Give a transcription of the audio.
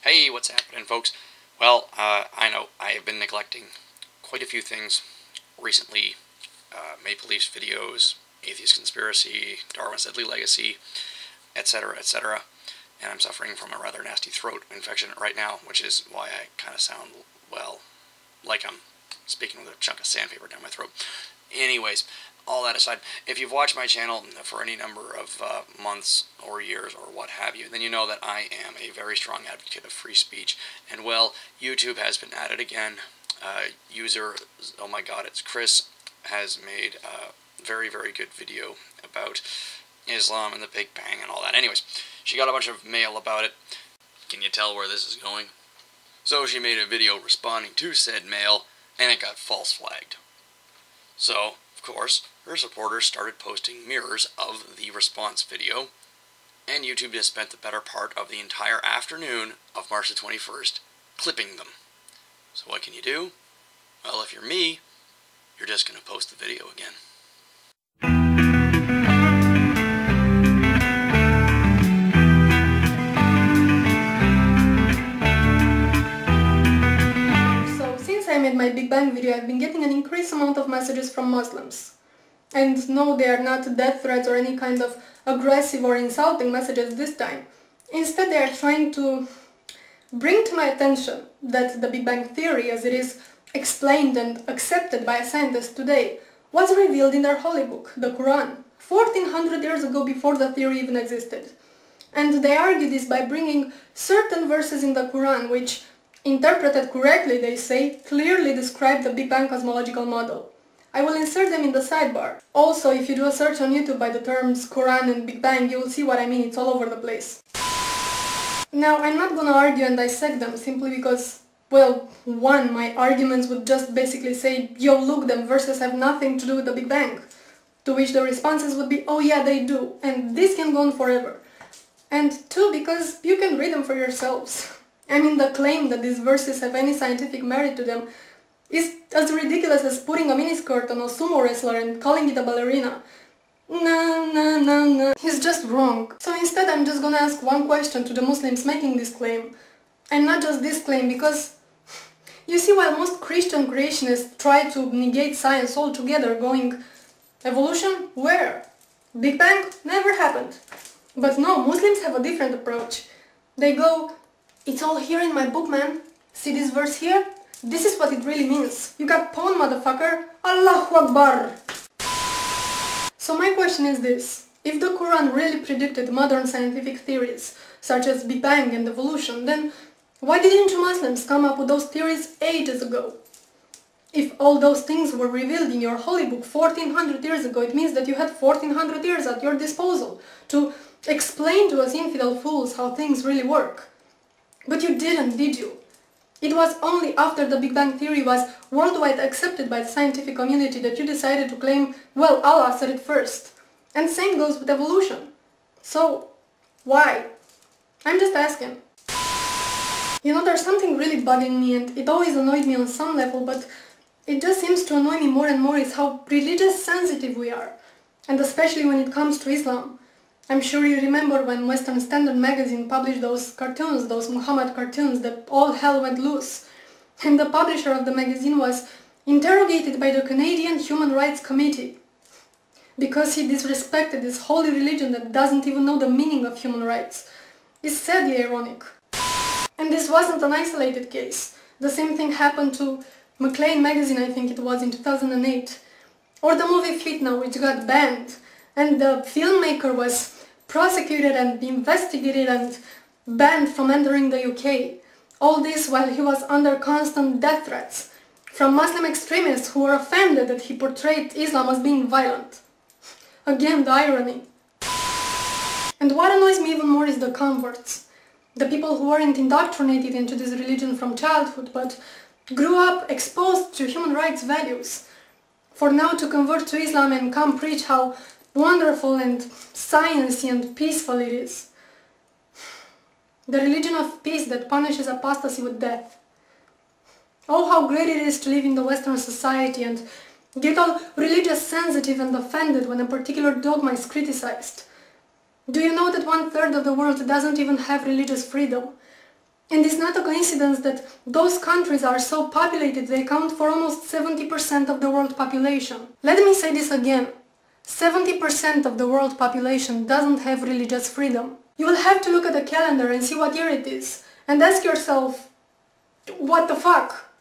Hey, what's happening, folks? Well, I know I have been neglecting quite a few things recently. Maple Leafs videos, Atheist Conspiracy, Darwin's Deadly Legacy, etc., etc. And I'm suffering from a rather nasty throat infection right now, which is why I kind of sound, well, like I'm speaking with a chunk of sandpaper down my throat. Anyways, all that aside, if you've watched my channel for any number of months or years or what have you, then you know that I am a very strong advocate of free speech. And well, YouTube has been at it again. User ZOMGitsCriss has made a very, very good video about Islam and the Big Bang and all that. Anyways, she got a bunch of mail about it. Can you tell where this is going? So she made a video responding to said mail, and it got false flagged. So, of course, her supporters started posting mirrors of the response video, and YouTube has spent the better part of the entire afternoon of March the 21st clipping them. So what can you do? Well, if you're me, you're just going to post the video again. I made my Big Bang video, I've been getting an increased amount of messages from Muslims. And no, they are not death threats or any kind of aggressive or insulting messages this time. Instead, they are trying to bring to my attention that the Big Bang Theory, as it is explained and accepted by scientists today, was revealed in their holy book, the Quran, 1400 years ago before the theory even existed. And they argue this by bringing certain verses in the Quran which, interpreted correctly, they say, clearly describe the Big Bang cosmological model. I will insert them in the sidebar. Also, if you do a search on YouTube by the terms Quran and Big Bang, you will see what I mean, it's all over the place. Now, I'm not gonna argue and dissect them simply because, well, one, my arguments would just basically say, yo, look, them verses have nothing to do with the Big Bang. To which the responses would be, oh yeah, they do, and this can go on forever. And two, because you can read them for yourselves. I mean, the claim that these verses have any scientific merit to them is as ridiculous as putting a miniskirt on a sumo wrestler and calling it a ballerina. No. He's just wrong. So instead I'm just gonna ask one question to the Muslims making this claim. And not just this claim, because you see, while most Christian creationists try to negate science altogether, going, evolution? Where? Big Bang? Never happened. But no, Muslims have a different approach. They go, it's all here in my book, man. See this verse here? This is what it really means. You got pawned, motherfucker. Allahu Akbar. So my question is this. If the Quran really predicted modern scientific theories, such as Big Bang and evolution, then why didn't you Muslims come up with those theories ages ago? If all those things were revealed in your holy book 1400 years ago, it means that you had 1400 years at your disposal to explain to us infidel fools how things really work. But you didn't, did you? It was only after the Big Bang Theory was worldwide accepted by the scientific community that you decided to claim, well, Allah said it first. And same goes with evolution. So, why? I'm just asking. You know, there's something really bugging me, and it always annoyed me on some level, but it just seems to annoy me more and more is how religious sensitive we are. And especially when it comes to Islam. I'm sure you remember when Western Standard magazine published those cartoons, those Muhammad cartoons, that all hell went loose. And the publisher of the magazine was interrogated by the Canadian Human Rights Committee because he disrespected this holy religion that doesn't even know the meaning of human rights. It's sadly ironic. And this wasn't an isolated case. The same thing happened to Maclean magazine, I think it was, in 2008. Or the movie Fitna, which got banned. And the filmmaker was prosecuted and investigated and banned from entering the UK. All this while he was under constant death threats from Muslim extremists who were offended that he portrayed Islam as being violent. Again, the irony. And what annoys me even more is the converts. The people who weren't indoctrinated into this religion from childhood but grew up exposed to human rights values. For now to convert to Islam and come preach how wonderful and sciencey and peaceful it is. The religion of peace that punishes apostasy with death. Oh, how great it is to live in the Western society and get all religious sensitive and offended when a particular dogma is criticized. Do you know that 1/3 of the world doesn't even have religious freedom? And it's not a coincidence that those countries are so populated, they account for almost 70% of the world population. Let me say this again. 70% of the world population doesn't have religious freedom. You will have to look at the calendar and see what year it is, and ask yourself, what the fuck?